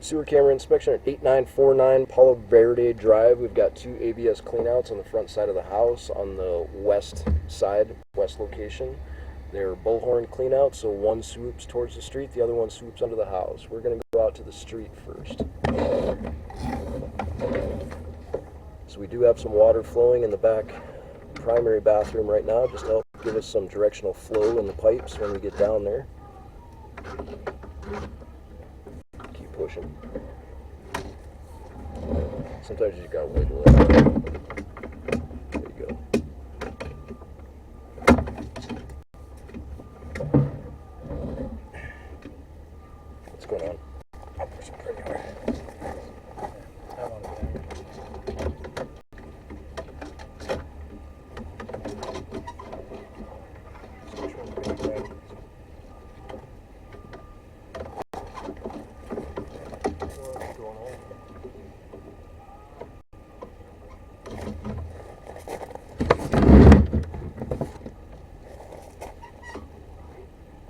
Sewer camera inspection at 8949 Palo Verde Drive. We've got 2 ABS cleanouts on the front side of the house on the west side, west location. They're Bullhorn cleanouts, so one swoops towards the street, the other one swoops under the house. We're going to go out to the street first. So we do have some water flowing in the back primary bathroom right now, just to help give us some directional flow in the pipes when we get down there. Keep pushing. Sometimes you just gotta wiggle it. There you go. What's going on? I'm pushing pretty hard.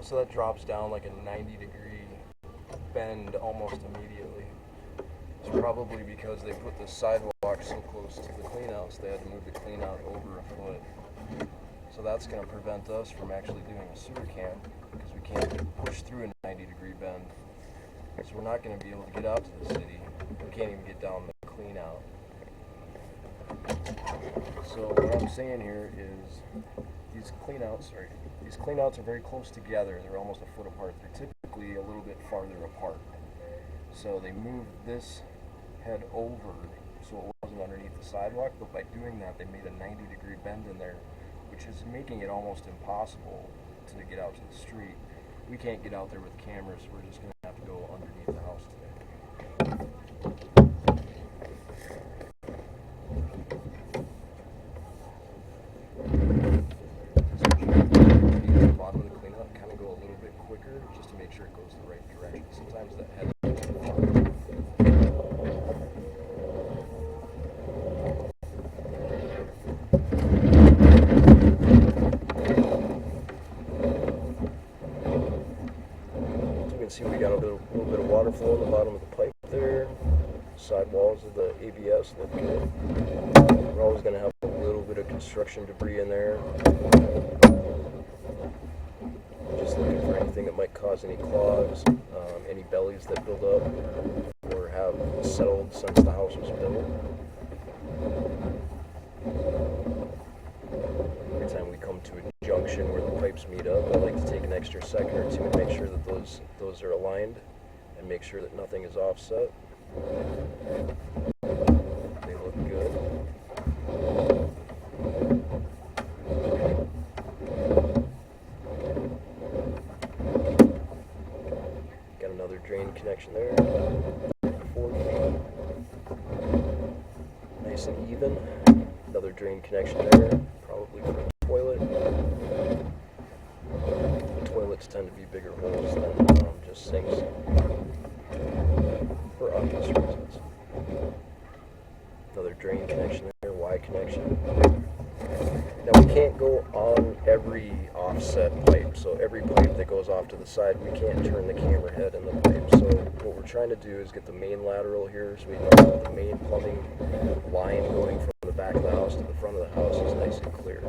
So that drops down like a 90-degree bend almost immediately. It's probably because they put the sidewalk so close to the cleanouts, they had to move the cleanout over a foot. So that's going to prevent us from actually doing a sewer cam because we can't push through a 90-degree bend. So we're not going to be able to get out to the city. We can't even get down the cleanout. So what I'm saying here is these cleanouts are very close together. They're almost a foot apart. They're typically a little bit farther apart. So they moved this head over so it wasn't underneath the sidewalk, but by doing that they made a 90-degree bend in there, which is making it almost impossible to get out to the street. We can't get out there with cameras, so we're just going to have to go underneath the house today. Just to make sure it goes the right direction. Sometimes that head is too far. So you can see we got a little bit of water flow in the bottom of the pipe there. Sidewalls of the ABS look good. We're always going to have a little bit of construction debris in there. Just looking for anything that might cause any clogs, any bellies that build up or have settled since the house was built. Every time we come to a junction where the pipes meet up, I like to take an extra second or two and make sure that those are aligned and make sure that nothing is offset. They look good. Drain connection there, 4 feet, nice and even. Another drain connection there, probably for the toilet. The toilets tend to be bigger holes than just sinks, for obvious reasons. Another drain connection there, Y connection. Now we can't go on every offset pipe, so every pipe that goes off to the side, we can't turn the camera head in the pipe. So what we're trying to do is get the main lateral here, so we know the main plumbing line going from the back of the house to the front of the house is nice and clear.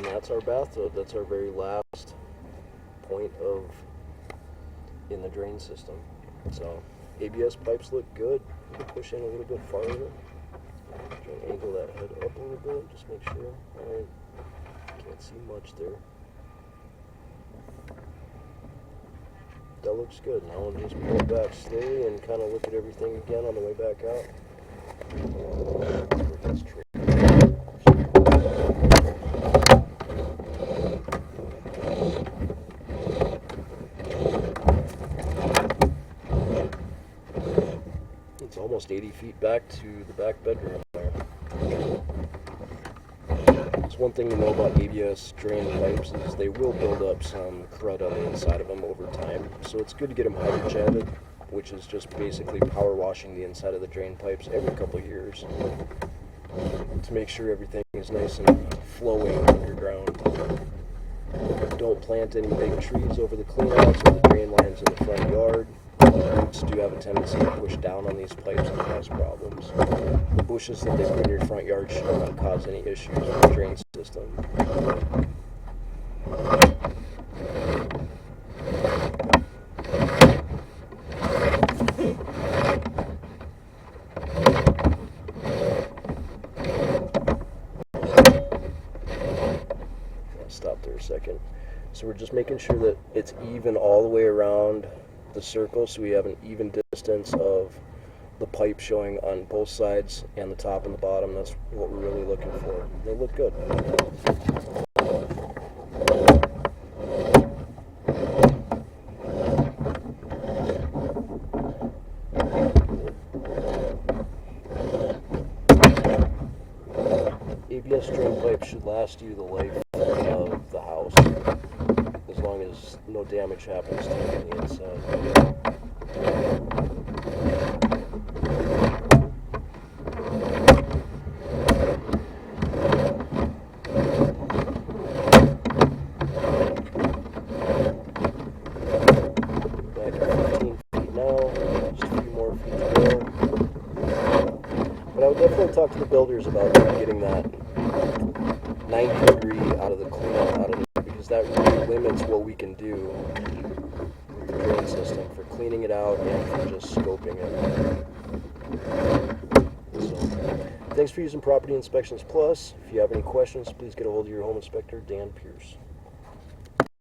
That's our bathtub. That's our very last point in the drain system. So ABS pipes look good. You can push in a little bit farther. Try and angle that head up a little bit. Just make sure. Alright. Can't see much there. That looks good. Now we'll just pull it back slowly and kind of look at everything again on the way back out. It's almost 80 feet back to the back bedroom there. It's one thing to know about ABS drain pipes is they will build up some crud on the inside of them over time. So it's good to get them hydrojetted, which is just basically power washing the inside of the drain pipes every couple of years to make sure everything is nice and flowing underground. Don't plant any big trees over the cleanouts or the drain lines in the front yard. Roots do have a tendency to push down on these pipes and cause problems. The bushes that they put in your front yard should not cause any issues with the drain system. I'll stop there a second. So we're just making sure that it's even all the way around the circle, so we have an even distance of the pipe showing on both sides and the top and the bottom. That's what we're really looking for. They look good. ABS drain pipe should last you the life of the house, as long as no damage happens to it on the inside. Back at 15 feet now, just a few more feet to go. But I would definitely talk to the builders about getting that 90-degree out of the cleanout out of it, because that really limits what we can do with the drain system for cleaning it out and for just scoping it. So, thanks for using Property Inspections Plus. If you have any questions, please get a hold of your home inspector, Dan Pierce.